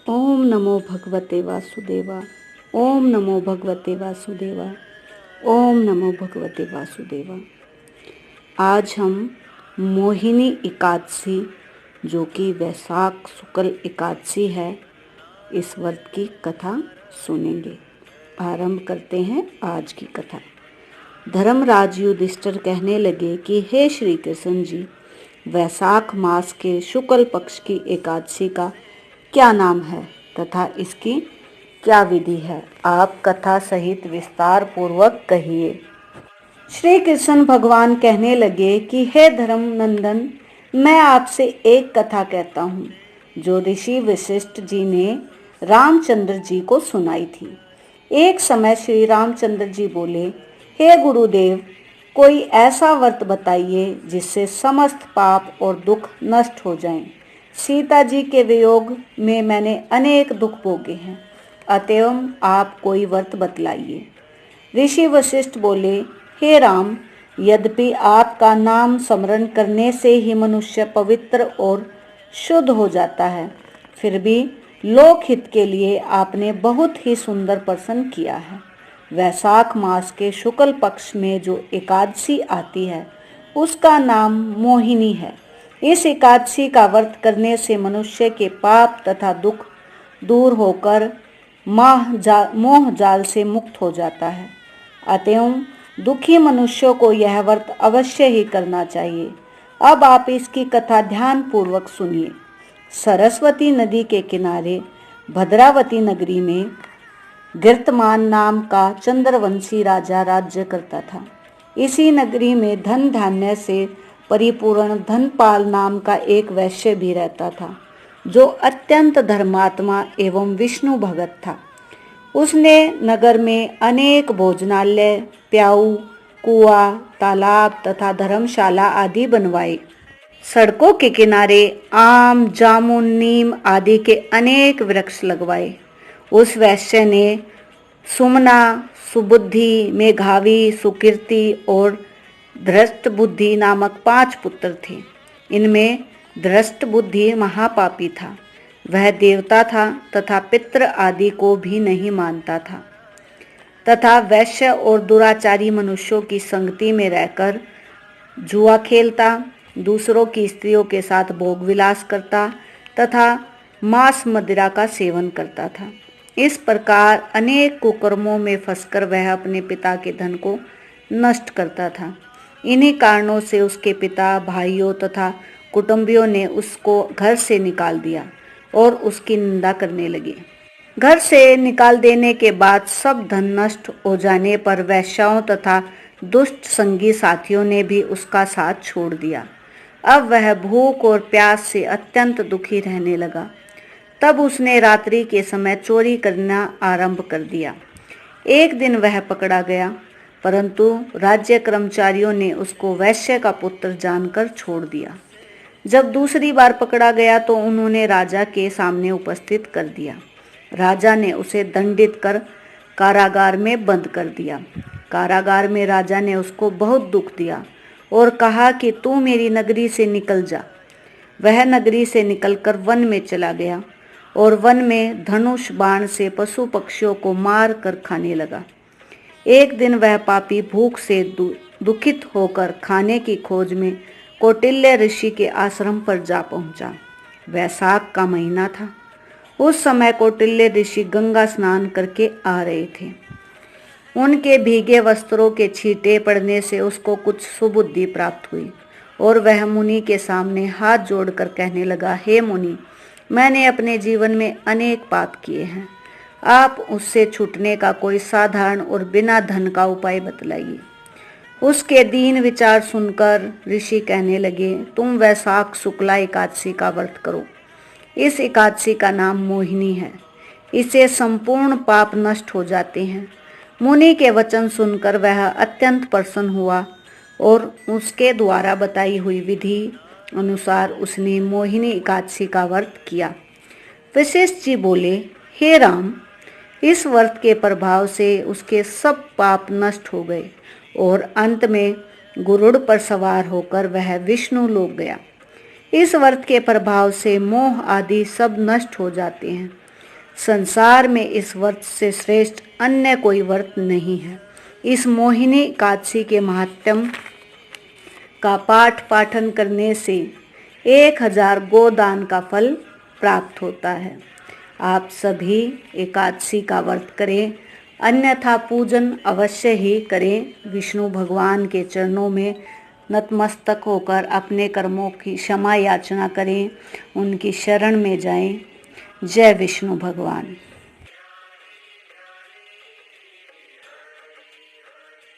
ओम नमो भगवते वासुदेवा। ओम नमो भगवते वासुदेवा। ओम नमो भगवते वासुदेवा। आज हम मोहिनी एकादशी, जो कि वैशाख शुक्ल एकादशी है, इस व्रत की कथा सुनेंगे। आरंभ करते हैं आज की कथा। धर्मराज युधिष्ठिर कहने लगे कि हे श्री कृष्ण जी, वैशाख मास के शुक्ल पक्ष की एकादशी का क्या नाम है तथा इसकी क्या विधि है? आप कथा सहित विस्तार पूर्वक कहिए। श्री कृष्ण भगवान कहने लगे कि हे धर्म नंदन, मैं आपसे एक कथा कहता हूँ जो ऋषि वशिष्ठ जी ने रामचंद्र जी को सुनाई थी। एक समय श्री रामचंद्र जी बोले, हे गुरुदेव, कोई ऐसा व्रत बताइए जिससे समस्त पाप और दुख नष्ट हो जाएं। सीता जी के वियोग में मैंने अनेक दुख भोगे हैं, अतएव आप कोई व्रत बतलाइए। ऋषि वशिष्ठ बोले, हे राम, यद्यपि आपका नाम स्मरण करने से ही मनुष्य पवित्र और शुद्ध हो जाता है, फिर भी लोकहित के लिए आपने बहुत ही सुंदर प्रश्न किया है। वैशाख मास के शुक्ल पक्ष में जो एकादशी आती है उसका नाम मोहिनी है। इस एकादशी का व्रत करने से मनुष्य के पाप तथा दुख दूर होकर मोह जाल से मुक्त हो जाता है। अतएव दुखी मनुष्यों को यह व्रत अवश्य ही करना चाहिए। अब आप इसकी कथा ध्यान पूर्वक सुनिए। सरस्वती नदी के किनारे भद्रावती नगरी में गिर्तमान नाम का चंद्रवंशी राजा राज्य करता था। इसी नगरी में धन धान्य से परिपूर्ण धनपाल नाम का एक वैश्य भी रहता था, जो अत्यंत धर्मात्मा एवं विष्णु भगत था। उसने नगर में अनेक भोजनालय, प्याऊ, कुआं, तालाब तथा धर्मशाला आदि बनवाए। सड़कों के किनारे आम, जामुन, नीम आदि के अनेक वृक्ष लगवाए। उस वैश्य ने सुमना, सुबुद्धि, मेघावी, सुकीर्ति और धृष्ट बुद्धि नामक 5 पुत्र थे। इनमें धृष्ट बुद्धि महापापी था। वह देवता था तथा पितृ आदि को भी नहीं मानता था तथा वैश्य और दुराचारी मनुष्यों की संगति में रहकर जुआ खेलता, दूसरों की स्त्रियों के साथ भोग विलास करता तथा मांस मदिरा का सेवन करता था। इस प्रकार अनेक कुकर्मों में फंसकर वह अपने पिता के धन को नष्ट करता था। इन्हीं कारणों से उसके पिता, भाइयों तथा कुटुंबियों ने उसको घर से निकाल दिया और उसकी निंदा करने लगे। घर से निकाल देने के बाद सब धन नष्ट हो जाने पर वैश्याओं तथा दुष्ट संगी साथियों ने भी उसका साथ छोड़ दिया। अब वह भूख और प्यास से अत्यंत दुखी रहने लगा। तब उसने रात्रि के समय चोरी करना आरंभ कर दिया। एक दिन वह पकड़ा गया, परंतु राज्य कर्मचारियों ने उसको वैश्य का पुत्र जानकर छोड़ दिया। जब दूसरी बार पकड़ा गया तो उन्होंने राजा के सामने उपस्थित कर दिया। राजा ने उसे दंडित कर कारागार में बंद कर दिया। कारागार में राजा ने उसको बहुत दुख दिया और कहा कि तू मेरी नगरी से निकल जा। वह नगरी से निकलकर वन में चला गया और वन में धनुष बाण से पशु पक्षियों को मार कर खाने लगा। एक दिन वह पापी भूख से दुखित होकर खाने की खोज में कौटिल्य ऋषि के आश्रम पर जा पहुंचा। वैशाख का महीना था। उस समय कौटिल्य ऋषि गंगा स्नान करके आ रहे थे। उनके भीगे वस्त्रों के छींटे पड़ने से उसको कुछ सुबुद्धि प्राप्त हुई और वह मुनि के सामने हाथ जोड़कर कहने लगा, हे मुनि, मैंने अपने जीवन में अनेक पाप किए हैं। आप उससे छूटने का कोई साधारण और बिना धन का उपाय बतलाइए। उसके दीन विचार सुनकर ऋषि कहने लगे, तुम वैशाख शुक्ला एकादशी का व्रत करो। इस एकादशी का नाम मोहिनी है। इससे संपूर्ण पाप नष्ट हो जाते हैं। मुनि के वचन सुनकर वह अत्यंत प्रसन्न हुआ और उसके द्वारा बताई हुई विधि अनुसार उसने मोहिनी एकादशी का व्रत किया। वशिष्ठ जी बोले, हे राम, इस व्रत के प्रभाव से उसके सब पाप नष्ट हो गए और अंत में गरुड़ पर सवार होकर वह विष्णु लोक गया। इस व्रत के प्रभाव से मोह आदि सब नष्ट हो जाते हैं। संसार में इस व्रत से श्रेष्ठ अन्य कोई व्रत नहीं है। इस मोहिनी एकादशी के महात्म्य का पाठ पाठन करने से 1000 गोदान का फल प्राप्त होता है। आप सभी एकादशी का व्रत करें, अन्यथा पूजन अवश्य ही करें। विष्णु भगवान के चरणों में नतमस्तक होकर अपने कर्मों की क्षमा याचना करें, उनकी शरण में जाएं। जय विष्णु भगवान।